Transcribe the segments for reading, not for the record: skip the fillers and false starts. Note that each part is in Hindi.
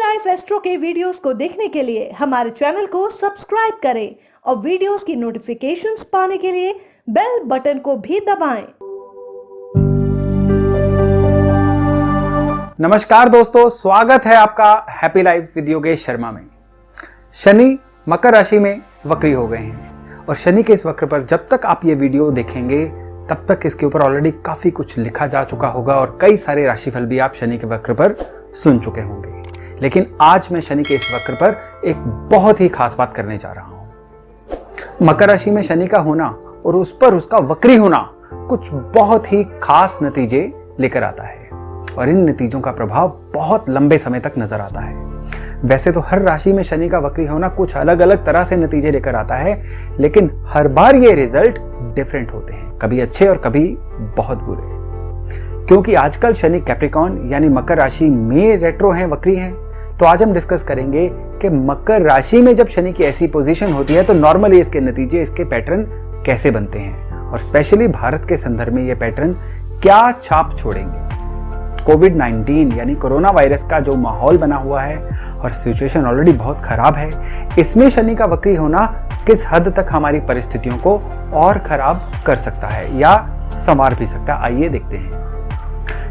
लाइफ एस्ट्रो के वीडियोस को देखने के लिए हमारे चैनल को सब्सक्राइब करें और वीडियोस की नोटिफिकेशंस पाने के लिए बेल बटन को भी दबाएं। नमस्कार दोस्तों, स्वागत है आपका happy life with Yogesh Sharma में। शनि मकर राशि में वक्री हो गए हैं और शनि के इस वक्र पर जब तक आप ये वीडियो देखेंगे तब तक इसके ऊपर ऑलरेडी काफी कुछ लिखा जा चुका होगा और कई सारे राशिफल भी आप शनि के वक्र पर सुन चुके होंगे। लेकिन आज मैं शनि के इस वक्र पर एक बहुत ही खास बात करने जा रहा हूं। मकर राशि में शनि का होना और उस पर उसका वक्री होना कुछ बहुत ही खास नतीजे लेकर आता है और इन नतीजों का प्रभाव बहुत लंबे समय तक नजर आता है। वैसे तो हर राशि में शनि का वक्री होना कुछ अलग अलग तरह से नतीजे लेकर आता है, लेकिन हर बार ये रिजल्ट डिफरेंट होते हैं, कभी अच्छे और कभी बहुत बुरे। क्योंकि आजकल शनि कैप्रिकॉर्न यानी मकर राशि में रेट्रो हैं, वक्री हैं, तो आज हम डिस्कस करेंगे कि मकर राशि में जब शनि की ऐसी पोजीशन होती है तो नॉर्मली इसके नतीजे, इसके पैटर्न कैसे बनते हैं और स्पेशली भारत के संदर्भ में ये पैटर्न क्या छाप छोड़ेंगे। कोविड-19 यानी कोरोना वायरस का जो माहौल बना हुआ है और सिचुएशन ऑलरेडी बहुत खराब है, इसमें शनि का वक्री होना किस हद तक हमारी परिस्थितियों को और खराब कर सकता है या संवार भी सकता है। आइए देखते हैं।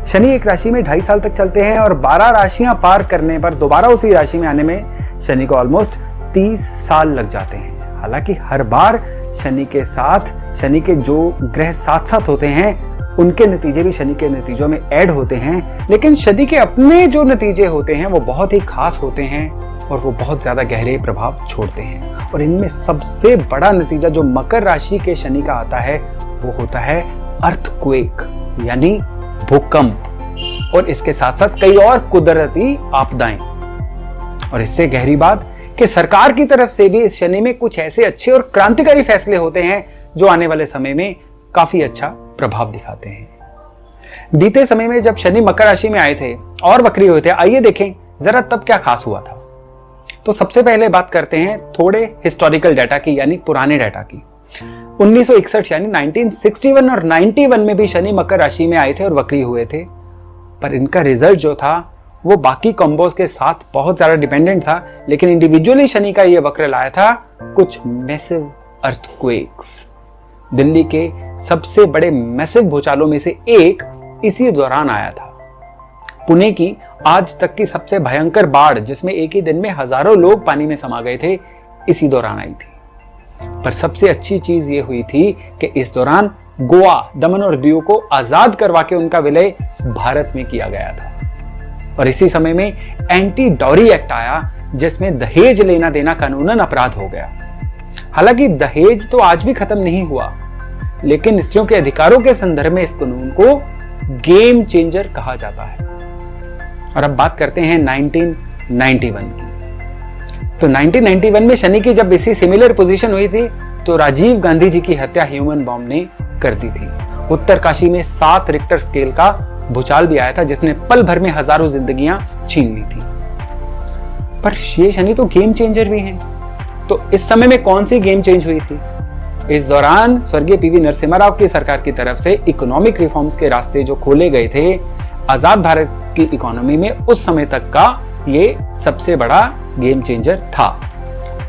शनि एक राशि में 2.5 साल तक चलते हैं और 12 राशियां पार करने पर दोबारा उसी राशि में आने में शनि को ऑलमोस्ट 30 साल लग जाते हैं। हालांकि हर बार शनि के साथ शनि के जो ग्रह साथ साथ होते हैं उनके नतीजे भी शनि के नतीजों में ऐड होते हैं, लेकिन शनि के अपने जो नतीजे होते हैं वो बहुत ही खास होते हैं और वो बहुत ज्यादा गहरे प्रभाव छोड़ते हैं। और इनमें सबसे बड़ा नतीजा जो मकर राशि के शनि का आता है वो होता है अर्थक्वेक यानी भूकंप और इसके साथ साथ कई और कुदरती आपदाएं। और इससे गहरी बात कि सरकार की तरफ से भी इस शनि में कुछ ऐसे अच्छे और क्रांतिकारी फैसले होते हैं जो आने वाले समय में काफी अच्छा प्रभाव दिखाते हैं। बीते समय में जब शनि मकर राशि में आए थे और वक्री हुए थे, आइए देखें जरा तब क्या खास हुआ था। तो सबसे पहले बात करते हैं थोड़े हिस्टोरिकल डाटा की यानी पुराने डाटा की। 1961 यानी 1961 और 91 में भी शनि मकर राशि में आए थे और वक्री हुए थे, पर इनका रिजल्ट जो था वो बाकी कॉम्बोज के साथ बहुत ज्यादा डिपेंडेंट था, लेकिन इंडिविजुअली शनि का ये वक्र लाया था कुछ मैसिव अर्थक्वेक्स। दिल्ली के सबसे बड़े मैसिव भूचालों में से एक इसी दौरान आया था। पुणे की आज तक की सबसे भयंकर बाढ़ जिसमें एक ही दिन में हजारों लोग पानी में समा गए थे, इसी दौरान आई थी। पर सबसे अच्छी चीज ये हुई थी कि इस दौरान गोवा, दमन और दीव को आजाद करवा के उनका विलय भारत में किया गया था। और इसी समय में एंटी डॉरी एक्ट आया जिसमें दहेज लेना देना कानूनन अपराध हो गया। हालांकि दहेज तो आज भी खत्म नहीं हुआ, लेकिन स्त्रियों के अधिकारों के संदर्भ में इस कानून को गेम चेंजर कहा जाता है। और अब बात करते हैं 1991 की। तो 1991 में शनि की जब इसी सिमिलर पोजीशन हुई थी तो राजीव गांधी जी की हत्या ह्यूमन बॉम्ब ने कर दी थी। उत्तरकाशी में 7 रिक्टर स्केल का भूचाल भी आया था जिसने पल भर में हजारों जिंदगियां छीन ली थी। पर ये शनि तो गेम चेंजर भी हैं। तो इस समय में कौन सी गेम चेंज हुई थी? इस दौरान स्वर्गीय पीवी नरसिम्हा राव की सरकार की तरफ से इकोनॉमिक रिफॉर्म्स के रास्ते जो खोले गए थे, आजाद भारत की इकोनॉमी में उस समय तक का ये सबसे बड़ा गेम चेंजर था।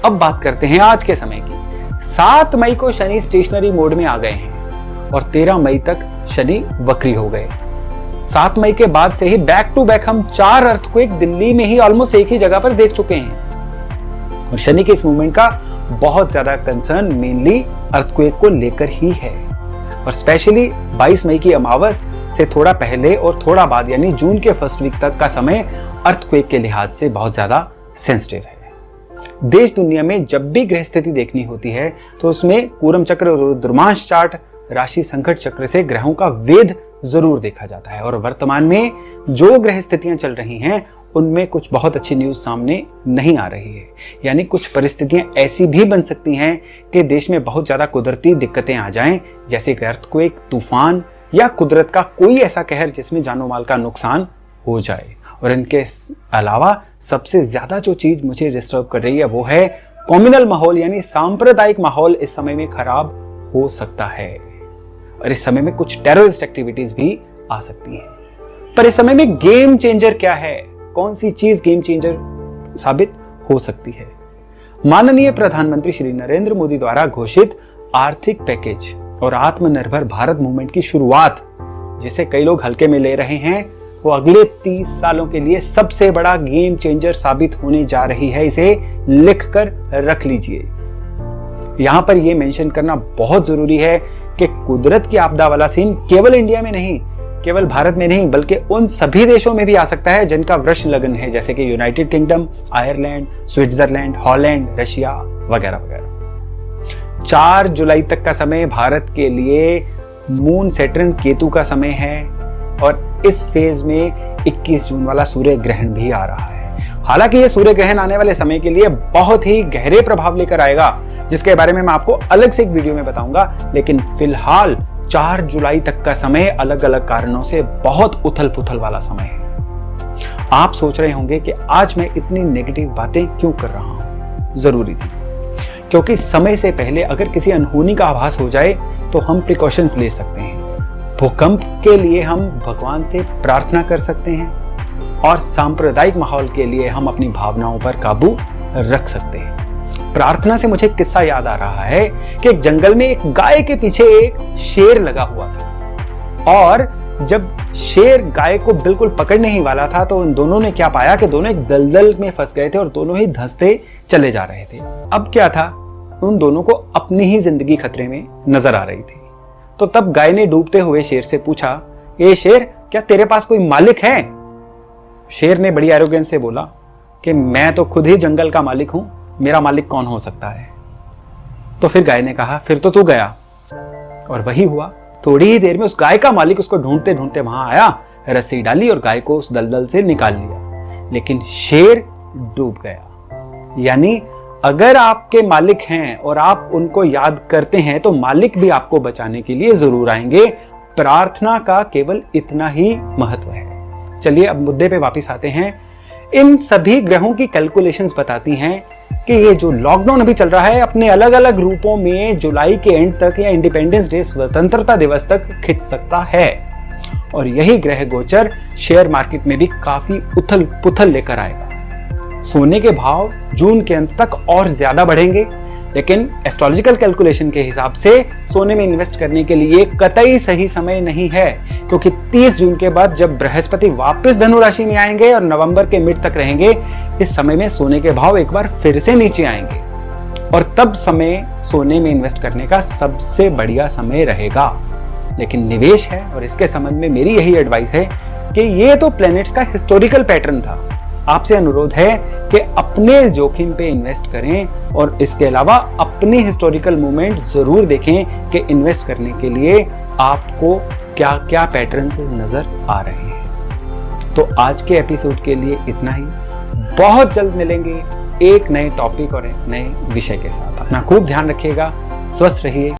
अब बात करते हैं आज के समय की। 7 मई को शनि स्टेशनरी मोड में आ गए हैं और 13 मई तक शनि वक्री हो गए। 7 मई के बाद से ही बैक टू बैक हम 4 अर्थक्वेक दिल्ली में ही ऑलमोस्ट एक ही जगह पर देख चुके हैं। और शनि के इस मूवमेंट का बहुत ज्यादा कंसर्न मेनली अर्थक्वेक को लेकर ही है और स्पेशली 22 मई की अमावस से थोड़ा पहले और थोड़ा बाद यानी जून के फर्स्ट वीक तक का समय अर्थक्वेक के लिहाज से बहुत ज्यादा सेंसिटिव है। देश दुनिया में जब भी ग्रह स्थिति देखनी होती है तो उसमें कूरम चक्र और रुद्रमांश चार्ट, राशि संकट चक्र से ग्रहों का वेध जरूर देखा जाता है। और वर्तमान में जो ग्रह स्थितियां चल रही हैं उनमें कुछ बहुत अच्छी न्यूज सामने नहीं आ रही है। यानी कुछ परिस्थितियां ऐसी भी बन सकती हैं कि देश में बहुत ज्यादा कुदरती दिक्कतें आ जाएं, जैसे कि अर्थक्वेक, तूफान या कुदरत का कोई ऐसा कहर जिसमें जानो माल का नुकसान हो जाए। और इनके अलावा सबसे ज्यादा जो चीज मुझे डिस्टर्ब कर रही है वो है कम्युनल माहौल यानी सांप्रदायिक माहौल इस समय में खराब हो सकता है और इस समय में कुछ टेररिस्ट एक्टिविटीज भी आ सकती हैं। पर इस समय में गेम चेंजर क्या है? कौन सी चीज गेम चेंजर साबित हो सकती है। माननीय प्रधानमंत्री श्री नरेंद्र मोदी द्वारा घोषित आर्थिक पैकेज और आत्मनिर्भर भारत मूवमेंट की शुरुआत, जिसे कई लोग हल्के में ले रहे हैं, वो अगले 30 सालों के लिए सबसे बड़ा गेम चेंजर साबित होने जा रही है। इसे लिखकर रख लीजिए। यहां पर यह मेंशन करना बहुत जरूरी है कि कुदरत की आपदा वाला सीन केवल इंडिया में नहीं, केवल भारत में नहीं, बल्कि उन सभी देशों में भी आ सकता है जिनका वृक्ष लगन है, जैसे कि United kingdom, Ireland, Switzerland, Holland, Russia वगैरह वगैरह। 4 जुलाई तक का समय भारत के लिए मून सैटर्न केतु का समय है और इस फेज में 21 जून वाला सूर्य ग्रहण भी आ रहा है। हालांकि ये सूर्य ग्रहण आने वाले समय के लिए बहुत ही गहरे प्रभाव लेकर आएगा, जिसके बारे में मैं आपको अलग से एक वीडियो में बताऊंगा। लेकिन फिलहाल 4 जुलाई तक का समय अलग अलग कारणों से बहुत उथल पुथल वाला समय है। आप सोच रहे होंगे कि आज मैं इतनी नेगेटिव बातें क्यों कर रहा हूं। जरूरी थी, क्योंकि समय से पहले अगर किसी अनहोनी का आभास हो जाए तो हम प्रिकॉशंस ले सकते हैं। भूकंप के लिए हम भगवान से प्रार्थना कर सकते हैं और सांप्रदायिक माहौल के लिए हम अपनी भावनाओं पर काबू रख सकते हैं। प्रार्थना से मुझे किस्सा याद आ रहा है कि एक जंगल में एक गाय के पीछे एक शेर लगा हुआ था और जब शेर गाय को बिल्कुल पकड़ने ही वाला था तो उन दोनों ने क्या पाया कि दोनों एक दलदल में फंस गए थे और दोनों ही धंसते चले जा रहे थे। अब क्या था, उन दोनों को अपनी ही जिंदगी खतरे में नजर आ रही थी। तो तब गाय ने डूबते हुए शेर से पूछा, ए शेर, क्या तेरे पास कोई मालिक है? शेर ने बड़ी एरोगेंस से बोला कि मैं तो खुद ही जंगल का मालिक हूं, मेरा मालिक कौन हो सकता है? तो फिर गाय ने कहा, फिर तो तू गया। और वही हुआ। थोड़ी ही देर में उस गाय का मालिक उसको ढूंढते ढूंढते वहां आया, रस्सी डाली और गाय को उस दलदल से निकाल लिया। लेकिन शेर डूब गया। यानी अगर आपके मालिक हैं और आप उनको याद करते हैं तो मालिक भी आपको बचाने के लिए जरूर आएंगे। प्रार्थना का केवल इतना ही महत्व है। चलिए अब मुद्दे पे वापस आते हैं। इन सभी ग्रहों की कैलकुलेशंस बताती हैं कि ये जो लॉकडाउन अभी चल रहा है अपने अलग अलग रूपों में जुलाई के एंड तक या इंडिपेंडेंस डे, स्वतंत्रता दिवस तक खिंच सकता है। और यही ग्रह गोचर शेयर मार्केट में भी काफी उथल पुथल लेकर आएगा। सोने के भाव जून के अंत तक और ज्यादा बढ़ेंगे, लेकिन एस्ट्रोलॉजिकल कैलकुलेशन के हिसाब से सोने में इन्वेस्ट करने के लिए कतई सही समय नहीं है, क्योंकि 30 जून के बाद जब बृहस्पति वापस धनु राशि में आएंगे और नवंबर के मिड तक रहेंगे, इस समय में सोने के भाव एक बार फिर से नीचे आएंगे और तब समय सोने में इन्वेस्ट करने का सबसे बढ़िया समय रहेगा। लेकिन निवेश है और इसके संबंध में मेरी यही एडवाइस है कि ये तो प्लैनेट्स का हिस्टोरिकल पैटर्न था। आपसे अनुरोध है कि अपने जोखिम पे इन्वेस्ट करें और इसके अलावा अपनी हिस्टोरिकल मूवमेंट जरूर देखें कि इन्वेस्ट करने के लिए आपको क्या क्या पैटर्न्स नजर आ रहे हैं। तो आज के एपिसोड के लिए इतना ही। बहुत जल्द मिलेंगे एक नए टॉपिक और एक नए विषय के साथ। अपना खूब ध्यान रखिएगा, स्वस्थ रहिए।